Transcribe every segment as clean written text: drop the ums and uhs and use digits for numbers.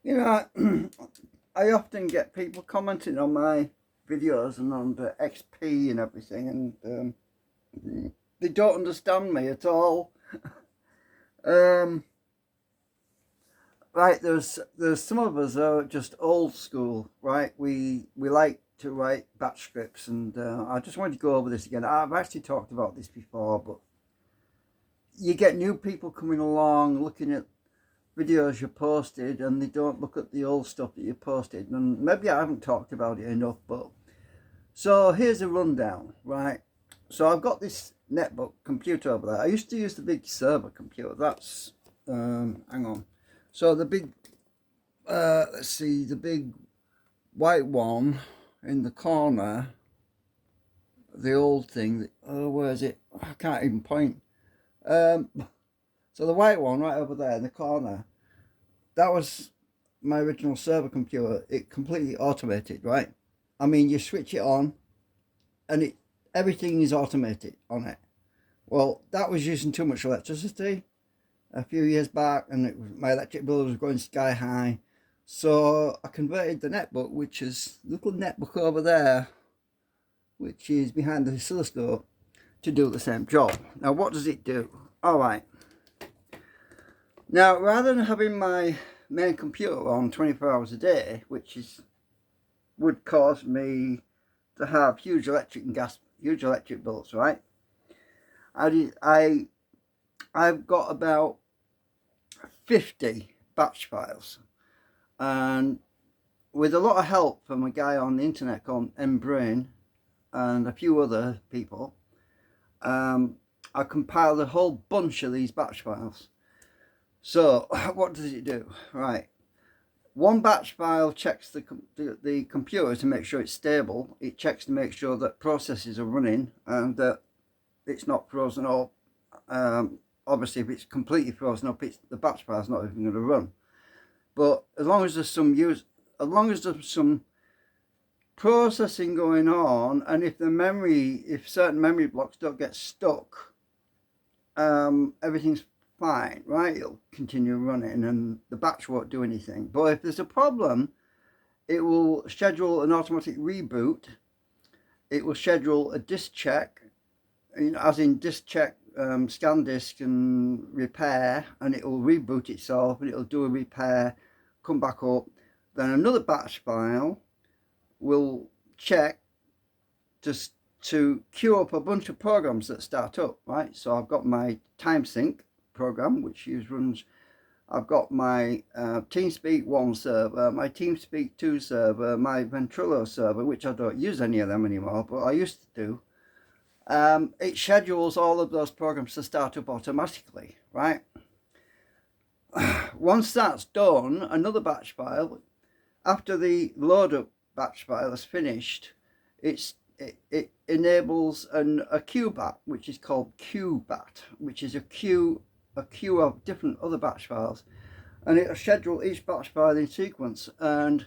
You know, I often get people commenting on my videos and on the XP and everything, and they don't understand me at all. Um, right, there's some of us are just old school, right? We like to write batch scripts, and I just wanted to go over this again. I've actually talked about this before, but you get new people coming along, looking at videos you posted, and they don't look at the old stuff that you posted. And maybe I haven't talked about it enough, but so here's a rundown, right? So I've got this netbook computer over there. I used to use the big server computer. That's hang on. So the big let's see, the big white one in the corner, the old thing. Oh, where is it? I can't even point. Um, so the white one right over there in the corner, that was my original server computer. It completely automated, right? I mean, you switch it on, and everything is automated on it. Well, that was using too much electricity a few years back, and my electric bill was going sky high. So I converted the netbook, which is the little netbook over there, which is behind the oscilloscope, to do the same job. Now, what does it do? All right. Now, rather than having my main computer on 24 hours a day, which would cause me to have huge electric and gas, huge electric bills, right? I've got about 50 batch files, and with a lot of help from a guy on the internet called mbrain and a few other people, I compiled a whole bunch of these batch files. So what does it do? Right, one batch file checks the computer to make sure it's stable. It checks to make sure that processes are running and that it's not frozen up. Obviously, if it's completely frozen up, the batch file is not even going to run. But as long as there's some processing going on, and if certain memory blocks don't get stuck, everything's fine, right? It'll continue running, and the batch won't do anything. But if there's a problem, it will schedule an automatic reboot. It will schedule a disk check, as in disk check, scan disk and repair, and it will reboot itself, and it'll do a repair, come back up. Then another batch file will check to queue up a bunch of programs that start up, right? So I've got my TimeSync program, which runs. I've got my TeamSpeak 1 server, my TeamSpeak 2 server, my Ventrilo server, which I don't use any of them anymore, but I used to do. It schedules all of those programs to start up automatically, right? Once that's done, another batch file, after the load up batch file is finished, it enables a QBAT, which is called QBAT, which is a queue of different other batch files, and it'll schedule each batch file in sequence. And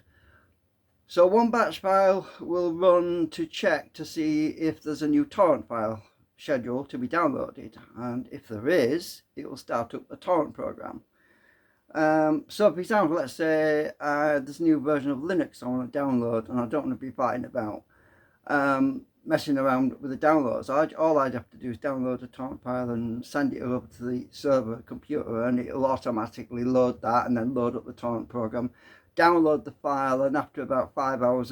so one batch file will run to check to see if there's a new torrent file scheduled to be downloaded, and if there is, it will start up the torrent program. So for example, let's say there's a new version of Linux I want to download, and I don't want to be fighting about messing around with the downloads. All I'd have to do is download a torrent file and send it over to the server computer, and it'll automatically load that and then load up the torrent program, download the file, and after about 5 hours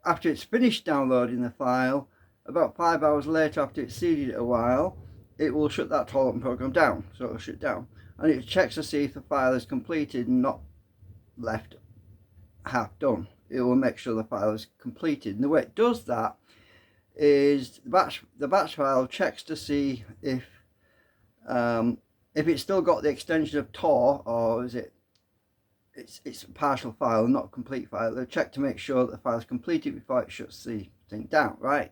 after it's finished downloading the file, about 5 hours later, after it's seeded it a while, it will shut that torrent program down. So it'll shut down, and it checks to see if the file is completed and not left half done. It will make sure the file is completed, and the way it does that is the batch file checks to see if it's still got the extension of tor, or is it's a partial file, not a complete file. They'll check to make sure that the file is completed before it shuts the thing down, right?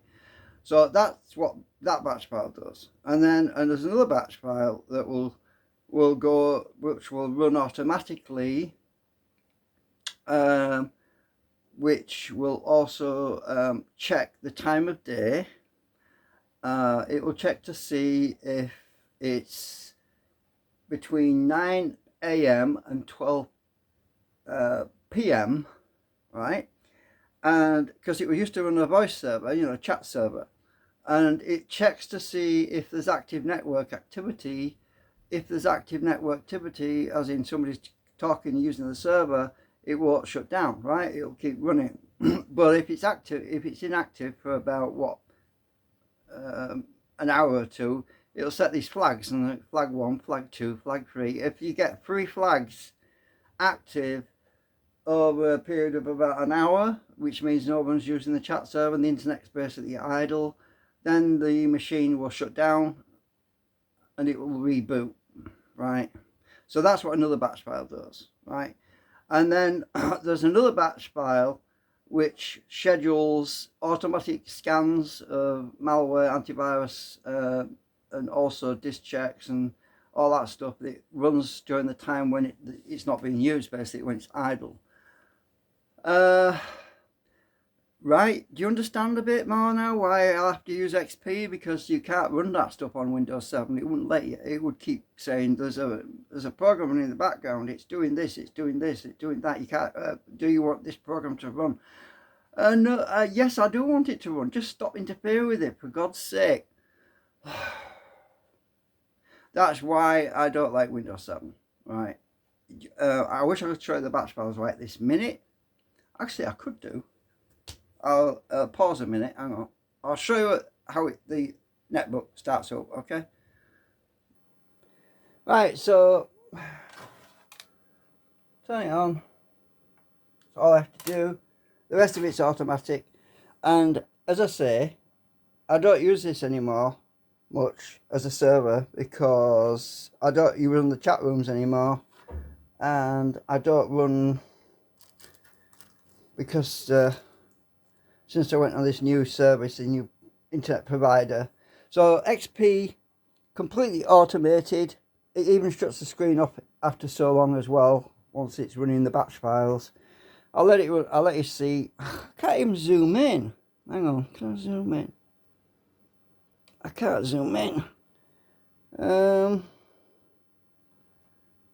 So that's what that batch file does. And there's another batch file that which will run automatically, which will also check the time of day. It will check to see if it's between 9 a.m. and 12 PM, right? And because it was used to run a voice server, you know, a chat server, and it checks to see if there's active network activity. If there's active network activity, as in somebody's talking using the server, it won't shut down, right? It'll keep running. But if it's active, if it's inactive for about an hour or two, it'll set these flags, and flag 1, flag 2, flag 3. If you get 3 flags active over a period of about an hour, which means no one's using the chat server and the internet's basically idle, then the machine will shut down and it will reboot, right? So that's what another batch file does, right? And then there's another batch file which schedules automatic scans of malware, antivirus, and also disk checks and all that stuff. It runs during the time when it's not being used, basically when it's idle. Right, do you understand a bit more now why I have to use XP? Because you can't run that stuff on Windows 7. It wouldn't let you. It would keep saying there's a program running in the background. It's doing this, it's doing this, it's doing that. You can't. Do you want this program to run? No. Yes, I do want it to run. Just stop interfering with it, for God's sake. That's why I don't like Windows 7. Right. I wish I could show you the batch files right this minute. Actually, I could do. I'll pause a minute, hang on. I'll show you how the netbook starts up, okay? Right, so turn it on. That's all I have to do. The rest of it's automatic. And as I say, I don't use this anymore much as a server because I don't run the chat rooms anymore. And I don't run because since I went on this new service, a new internet provider. So XP, completely automated. It even shuts the screen off after so long as well, once it's running the batch files. I'll let it run, I'll let you see. I can't even zoom in. Hang on, can I zoom in? I can't zoom in. Can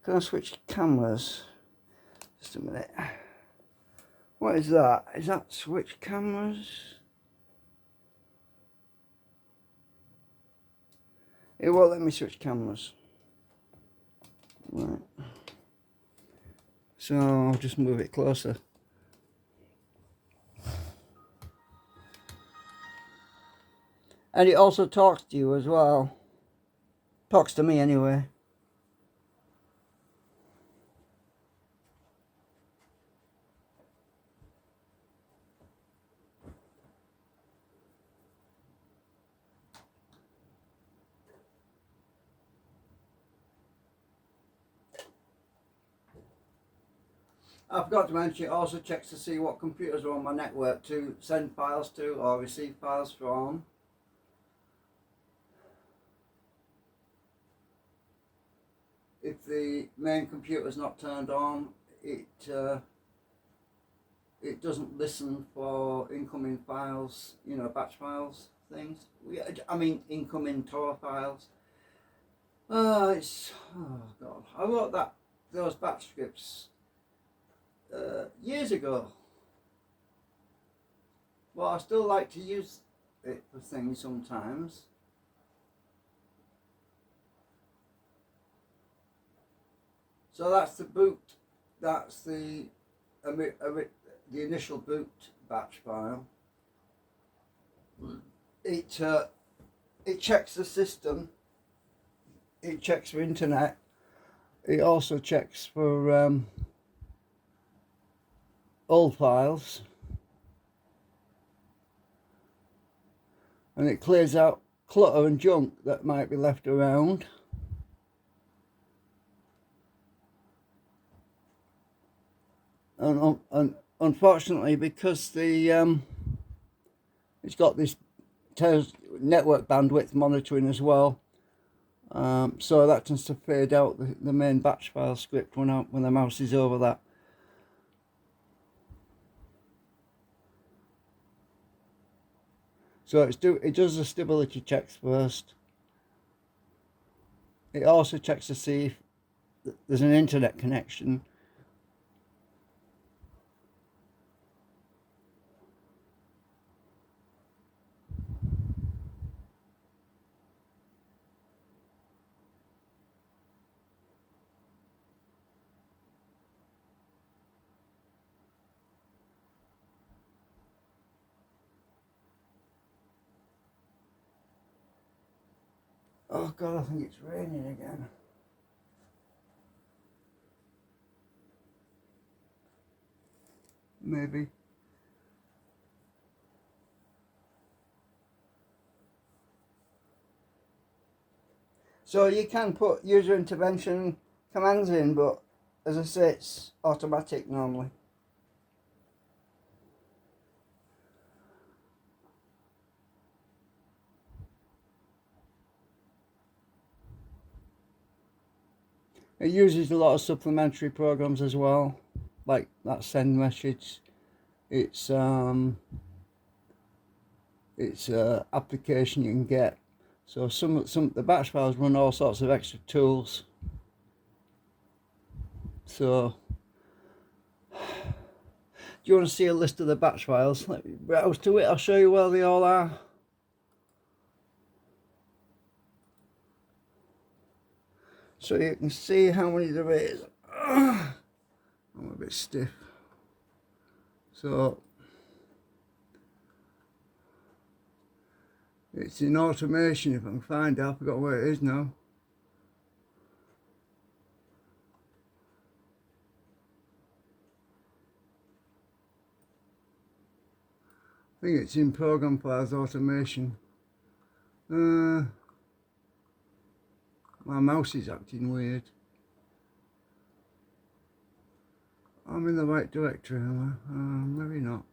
I switch cameras? Just a minute. What is that? Is that switch cameras? It won't let me switch cameras. Right. So I'll just move it closer. And it also talks to you as well. Talks to me anyway. I forgot to mention, it also checks to see what computers are on my network to send files to or receive files from. If the main computer is not turned on, it doesn't listen for incoming files, you know, batch files, things. I mean, incoming Tor files. Oh God! I wrote those batch scripts years ago. Well, I still like to use it for things sometimes. So that's the boot. That's the initial boot batch file. It checks the system. It checks for internet. It also checks for old files, and it clears out clutter and junk that might be left around. And unfortunately, because the it's got this network bandwidth monitoring as well, so that tends to fade out the main batch file script when the mouse is over that. So it does the stability checks first. It also checks to see if there's an internet connection. Oh God, I think it's raining again. Maybe. So you can put user intervention commands in, but as I say, it's automatic normally. It uses a lot of supplementary programs as well, like that send message. It's application you can get. So some the batch files run all sorts of extra tools. So do you want to see a list of the batch files? Let me browse to it. I'll show you where they all are. So you can see how many there is. I'm a bit stiff. So it's in automation, if I can find it. I forgot where it is now. I think it's in program files automation. My mouse is acting weird. I'm in the right directory, am I? Maybe not.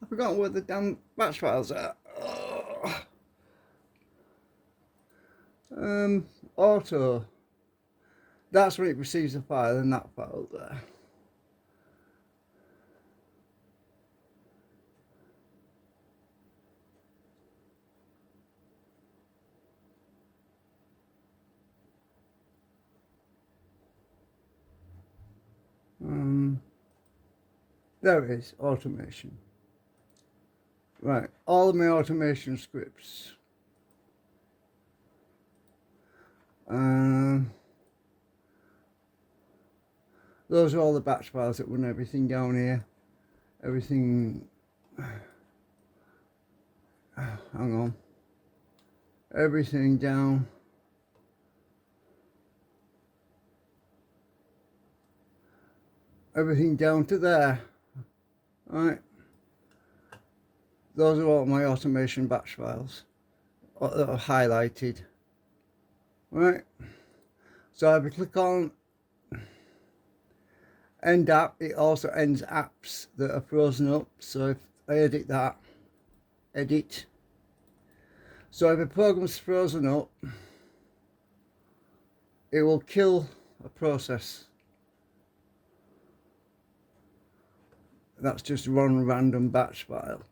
I've forgotten where the damn batch files are. Auto. That's when it receives a file in that file there. There it is, automation. Right, all of my automation scripts. Those are all the batch files that run everything down here. Everything, hang on. Everything down. Everything down to there. Right. Those are all my automation batch files that are highlighted. Right. So if I click on end app, it also ends apps that are frozen up. So if I edit that, edit. So if a program's frozen up, it will kill a process. That's just one random batch file.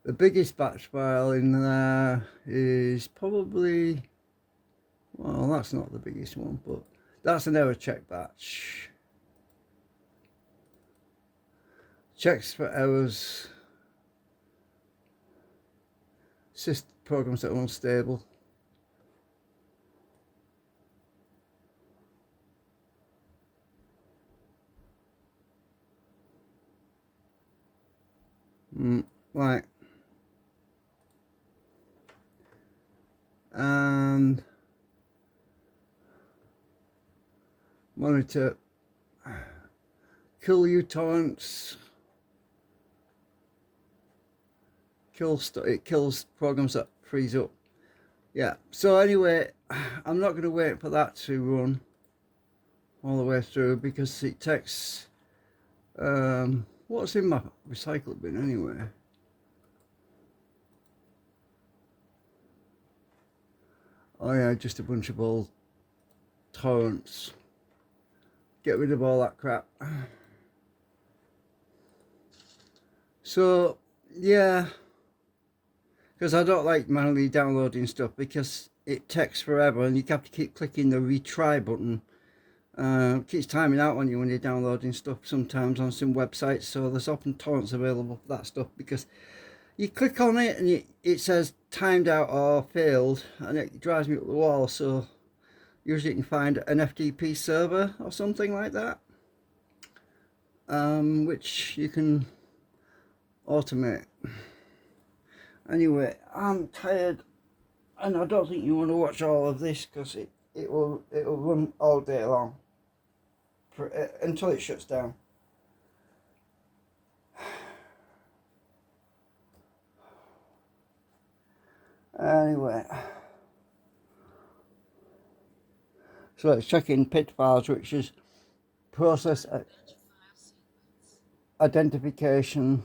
The biggest batch file in there is probably, well, that's not the biggest one, but that's an error check batch. Checks for errors, programs that are unstable. Right. And monitor kill uTorrents. It kills programs that freeze up. Yeah, so anyway, I'm not going to wait for that to run all the way through because it takes what's in my recycle bin anyway. Oh yeah, just a bunch of old torrents. Get rid of all that crap. So yeah, because I don't like manually downloading stuff because it takes forever and you have to keep clicking the retry button. It keeps timing out on you when you're downloading stuff sometimes on some websites, so there's often torrents available for that stuff because you click on it and it says timed out or failed and it drives me up the wall. So Usually you can find an FTP server or something like that, which you can automate. Anyway, I'm tired, and I don't think you want to watch all of this because it'll run all day long until it shuts down. Anyway, so it's checking PID files, which is process identification.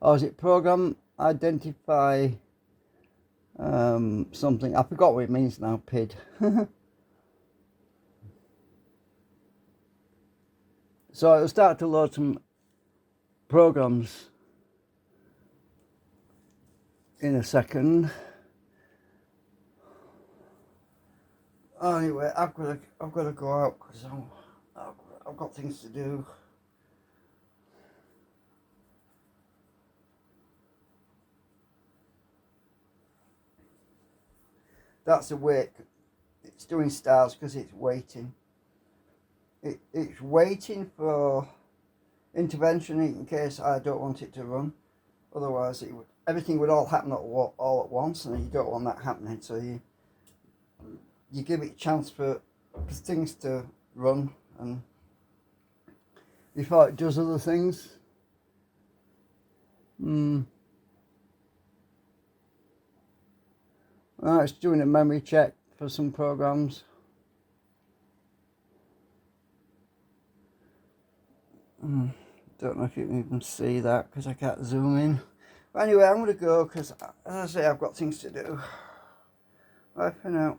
Or is it program identify something? I forgot what it means now, PID. So it'll start to load some programs in a second. Anyway, I've got to go out because I've got things to do. That's awake. It's doing stars because it's waiting. It's waiting for intervention in case I don't want it to run. Otherwise, everything would all happen all at once, and you don't want that happening. So you give it a chance for things to run, and before it does other things. It's doing a memory check for some programs. Don't know if you can even see that because I can't zoom in. But anyway, I'm going to go because, as I say, I've got things to do. Bye for now.